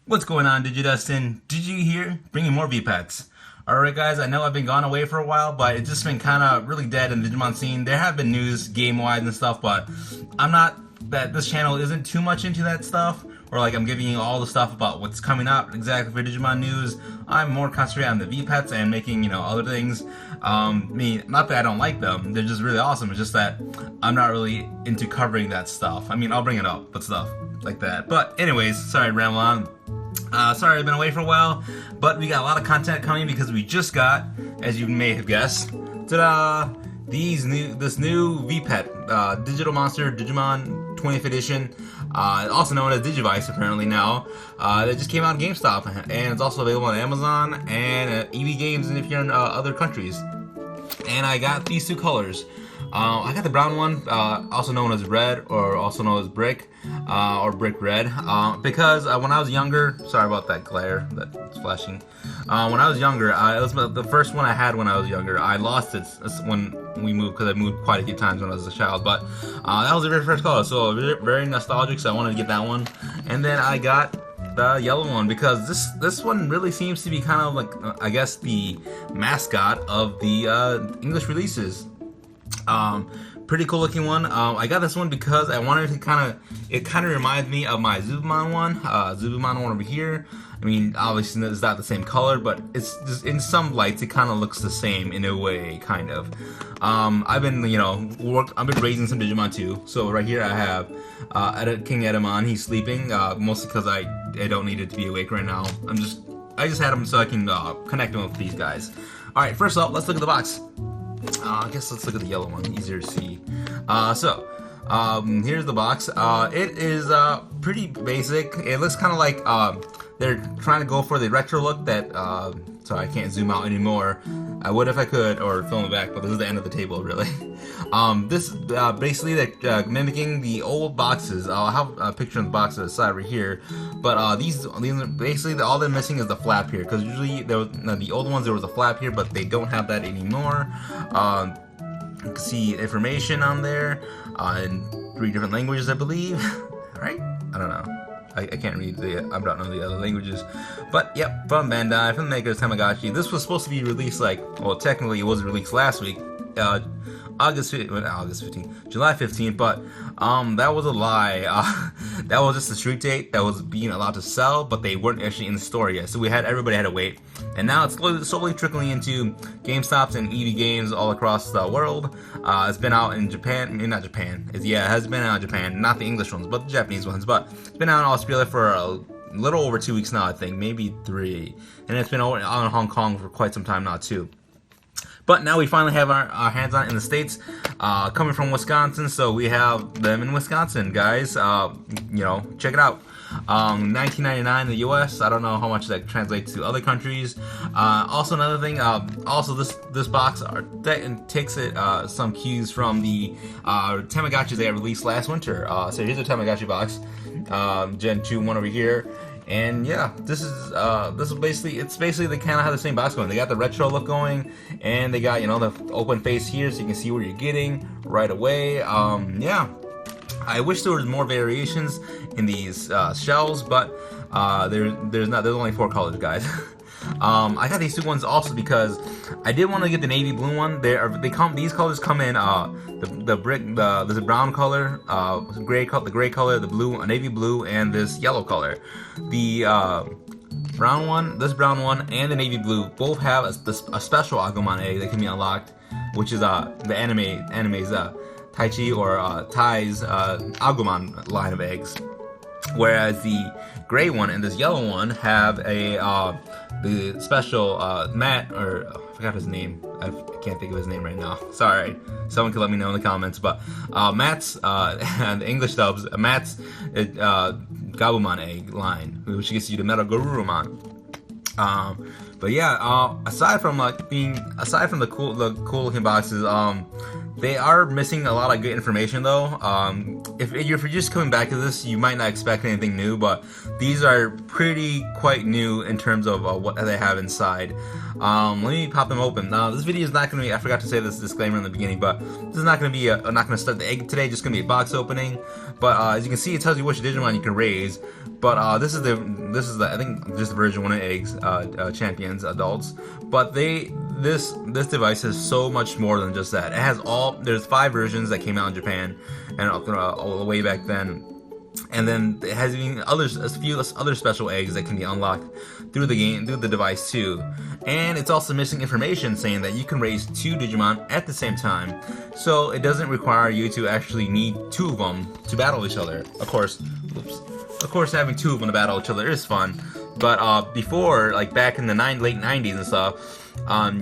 What's going on, Digidustin? Digi here, bringing more V-Pets. Alright guys, I know I've been gone away for a while, but it's just been kind of really dead in the Digimon scene. There have been news game-wise and stuff, but I'm not, that this channel isn't too much into that stuff, or like I'm giving you all the stuff about what's coming up exactly for Digimon news. I'm more concentrated on the V-Pets and making, other things. Not that I don't like them, they're just really awesome, it's just that I'm not really into covering that stuff. I'll bring it up, but stuff like that. But anyways, sorry to ramble on. Sorry I've been away for a while, but we got a lot of content coming because we just got, as you may have guessed, ta-da! This new V-Pet, Digital Monster Digimon 20th Edition, also known as Digivice apparently now, that just came out on GameStop, and it's also available on Amazon and EB Games if you're in other countries. And I got these two colors. I got the brown one, also known as red, or also known as brick, or brick red, because when I was younger, sorry about that glare that's flashing. When I was younger, it was the first one I had when I was younger. I lost it when we moved, because I moved quite a few times when I was a child, but that was the very first color, so very nostalgic, so I wanted to get that one. And then I got the yellow one because this one really seems to be kind of like, I guess, the mascot of the English releases. Pretty cool looking one. I got this one because I wanted to it kind of reminds me of my Zubimon one. Zubimon one over here. Obviously it's not the same color, but it's just, in some lights it kind of looks the same in a way, kind of. I've been, I've been raising some Digimon too. So right here I have King Edamon. He's sleeping, mostly because I don't need it to be awake right now. I just had him so I can connect him with these guys. All right, first up, let's look at the box. I guess let's look at the yellow one, easier to see. Here's the box. It is pretty basic. It looks kind of like they're trying to go for the retro look that, sorry, I can't zoom out anymore. I would if I could, or film it back, but this is the end of the table, really. Basically, they're mimicking the old boxes. I'll have a picture of the box at the side right here. But these basically, all they're missing is the flap here, because usually the old ones there was a flap here, but they don't have that anymore. You can see information on there in 3 different languages, I believe. Right? I don't know. I can't read I don't know the other languages. But yep, from Bandai, from the makers Tamagotchi. This was supposed to be released technically it was released last week, July 15th, but that was a lie. That was just a street date that was being allowed to sell, but they weren't actually in the store yet. So everybody had to wait. And now it's slowly trickling into GameStops and EB Games all across the world. It's been out in Japan, not Japan. It has been out in Japan, not the English ones, but the Japanese ones. But it's been out in Australia for a little over 2 weeks now, I think, maybe 3. And it's been out in Hong Kong for quite some time now, too. But now we finally have our hands on it in the States, coming from Wisconsin, so we have them in Wisconsin, guys. Check it out. $19.99 in the US. I don't know how much that translates to other countries. Also another thing, this box takes some cues from the Tamagotchis they released last winter. So here's a Tamagotchi box, Gen 2 one over here. And yeah, this is basically they kind of have the same box going. They got the retro look going, and they got the open face here, so you can see what you're getting right away. Yeah, I wish there was more variations in these shells, but there's not. There's only 4 colors, guys. I got these 2 ones also because I did want to get the navy blue one. These colors come in there's a brown color, the gray color, the blue, a navy blue, and this yellow color. The brown one, and the navy blue both have a special Agumon egg that can be unlocked, which is the anime's Taichi or Tai's Agumon line of eggs. Whereas the gray one and this yellow one have the special Matt, or I forgot his name. I can't think of his name right now. Sorry. Someone can let me know in the comments. But Matt's, the English dubs, Matt's Gabumon egg line, which gets you to Metal Garurumon. But yeah, aside from the cool looking boxes, they are missing a lot of good information though. if you're just coming back to this, you might not expect anything new, but these are quite new in terms of what they have inside. Let me pop them open. Now, this video is not going to be, I forgot to say this disclaimer in the beginning, but this is not going to be, I'm not going to start the egg today, just going to be a box opening. But as you can see, it tells you which Digimon you can raise. But this is the I think just version 1 of eggs, champions, adults. But this device has so much more than just that. It has there's 5 versions that came out in Japan, and all the way back then. And then it has even a few other special eggs that can be unlocked through the game, through the device too. And it's also missing information saying that you can raise 2 Digimon at the same time. So it doesn't require you to actually need 2 of them to battle each other. Of course, having 2 of them to battle each other is fun. But before, like back in the late 90s and stuff,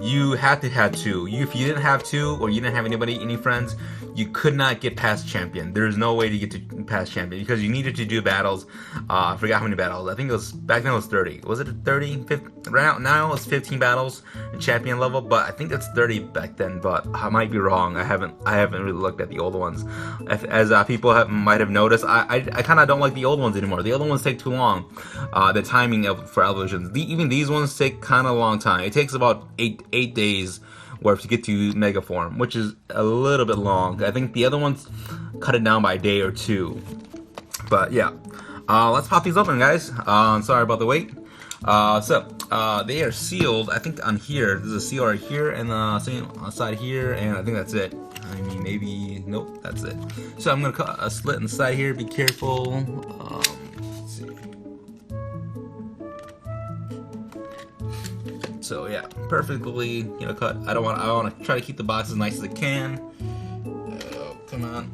you had to have 2. If you didn't have 2, or you didn't have any friends, you could not get past champion. There's no way to get to past champion because you needed to do battles. I forgot how many battles. I think it was back then. It was 30. Was it 30? 50? Right now it's 15 battles in champion level, but I think it's 30 back then. But I might be wrong. I haven't really looked at the old ones. As people might have noticed, I kind of don't like the old ones anymore. The old ones take too long. The timing for evolutions. Even these ones take kind of a long time. It takes about 8 days worth to get to Mega Form, which is a little bit long. I think the other ones cut it down by a day or 2. But yeah, let's pop these open, guys. Sorry about the wait. They are sealed. I think on here, there's a seal right here, and same on the side here, and I think that's it. I mean, maybe, nope, that's it. So I'm gonna cut a slit in the side here. Be careful. Let's see. So yeah, perfectly, cut. I want to try to keep the box as nice as I can. Oh, come on.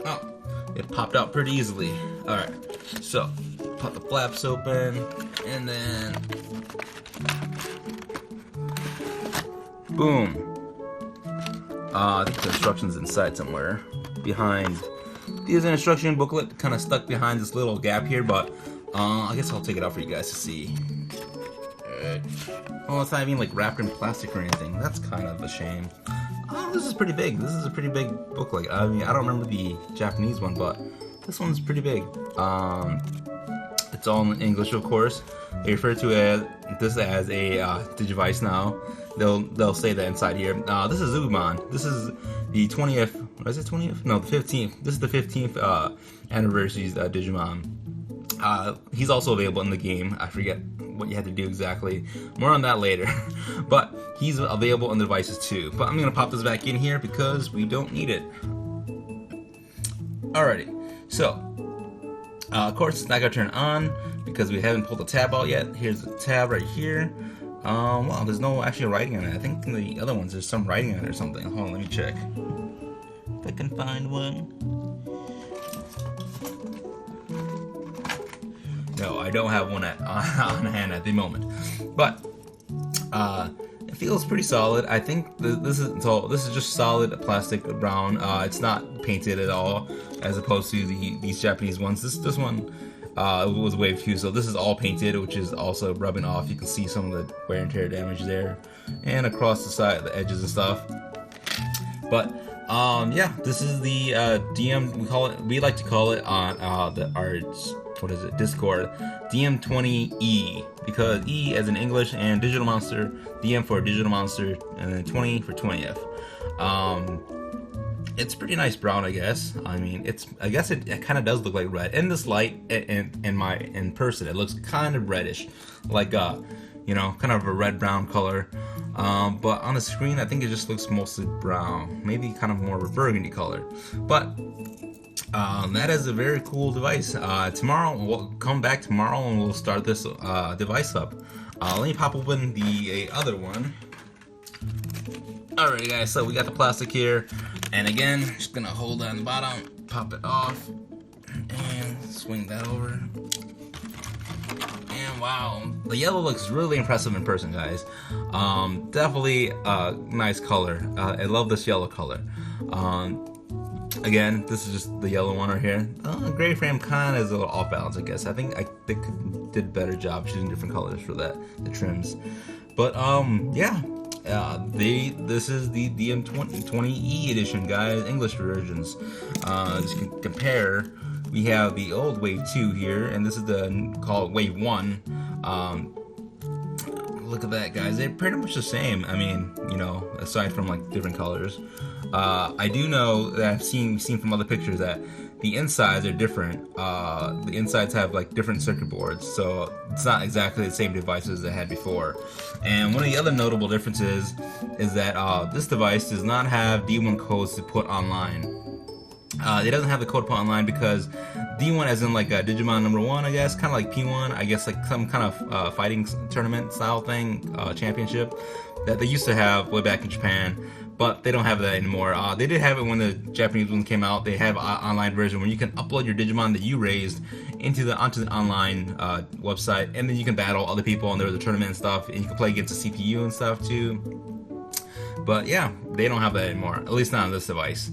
Oh, it popped out pretty easily. All right, so pop the flaps open, and then boom. I think the instructions inside somewhere behind. There's an instruction booklet kind of stuck behind this little gap here, but I guess I'll take it out for you guys to see. Oh, it's not even like wrapped in plastic or anything. That's kind of a shame. Oh, this is pretty big. This is a pretty big booklet. I mean, I don't remember the Japanese one, but this one's pretty big. It's all in English, of course. They refer to this as a Digivice now. They'll say that inside here. This is Digimon. This is the 20th. What is it? 20th? No, the 15th. This is the 15th anniversary's Digimon. He's also available in the game. I forget what you had to do exactly. More on that later. But he's available on the devices too. But I'm gonna pop this back in here because we don't need it. Alrighty. So, of course, it's not gonna turn on because we haven't pulled the tab out yet. Here's the tab right here. Well, there's no actual writing on it. I think in the other ones there's some writing on it or something. Hold on, let me check. If I can find one. No, I don't have one on hand at the moment, but it feels pretty solid. I think this is just solid plastic brown. It's not painted at all, as opposed to these Japanese ones. This one was wave 2, so this is all painted, which is also rubbing off. You can see some of the wear and tear damage there, and across the side, the edges and stuff. But yeah, this is the DM. We like to call it on Discord, DM20E, because E as in English and Digital Monster, DM for Digital Monster, and then 20 for 20th. It's pretty nice brown, I guess. I mean, I guess it kind of does look like red. In this light, in person, it looks kind of reddish, like kind of a red-brown color. But on the screen, I think it just looks mostly brown, maybe kind of more of a burgundy color. But that is a very cool device. Tomorrow, we'll come back tomorrow and we'll start this device up. Let me pop open the other one. Alright guys, so we got the plastic here, and again, just gonna hold on the bottom, pop it off, and swing that over. And wow, the yellow looks really impressive in person, guys. Definitely a nice color. I love this yellow color. Again, this is just the yellow one right here. Gray frame kind of is a little off balance, I guess. I think they did a better job choosing different colors for that, the trims. But yeah, This is the DM20E edition, guys, English versions. As you can compare, we have the old Wave 2 here, and this is the called Wave 1. Look at that, guys. They're pretty much the same. I mean, you know, aside from like different colors. I do know that I've seen from other pictures that the insides are different. The insides have like different circuit boards, so it's not exactly the same devices they had before. And one of the other notable differences is that this device does not have D1 codes to put online. It doesn't have the code put online because D1 as in like a Digimon number 1, I guess, kind of like P1, I guess, like some kind of fighting tournament style thing, championship that they used to have way back in Japan, but they don't have that anymore. They did have it when the Japanese one came out. They have an online version where you can upload your Digimon that you raised onto the online website, and then you can battle other people, and there was a tournament and stuff, and you can play against the CPU and stuff too. But yeah, they don't have that anymore, at least not on this device.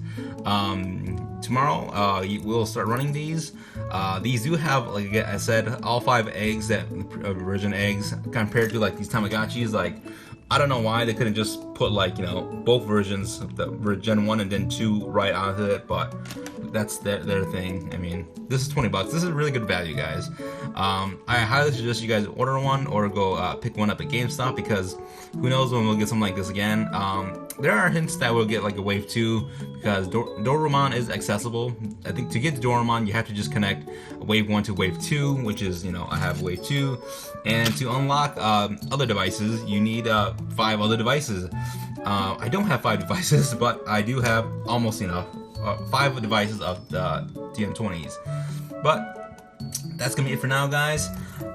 Tomorrow, we'll start running these. These do have, like I said, all 5 eggs, that version eggs, compared to like these Tamagotchis. Like, I don't know why they couldn't just put like, you know, both versions, the Gen 1 and Gen 2 right onto it, but that's their thing. I mean, this is $20. This is really good value, guys. I highly suggest you guys order one or go pick one up at GameStop, because who knows when we'll get something like this again. There are hints that we'll get like a Wave 2, because Dorumon is accessible. I think to get to Dorumon, you have to just connect Wave 1 to Wave 2, which is, you know, I have Wave 2. And to unlock other devices, you need 5 other devices. I don't have 5 devices, but I do have almost enough. 5 devices of the DM20s. But that's gonna be it for now, guys.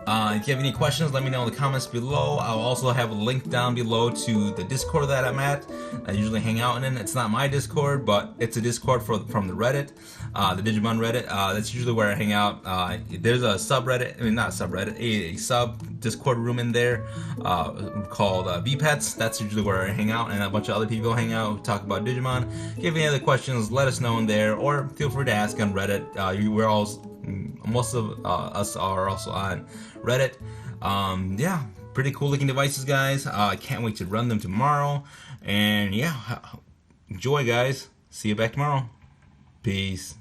If you have any questions, let me know in the comments below. I'll also have a link down below to the Discord that I'm at. I usually hang out in. It's not my Discord, but it's a Discord from the Reddit, the Digimon Reddit. That's usually where I hang out. There's a subreddit, I mean not subreddit, a sub Discord room in there called VPets. That's usually where I hang out, and a bunch of other people hang out, talk about Digimon. If you have any other questions, let us know in there, or feel free to ask on Reddit. We're all, most of us are also on Reddit. Yeah, pretty cool looking devices, guys. I can't wait to run them tomorrow. And yeah, enjoy, guys. See you back tomorrow. Peace.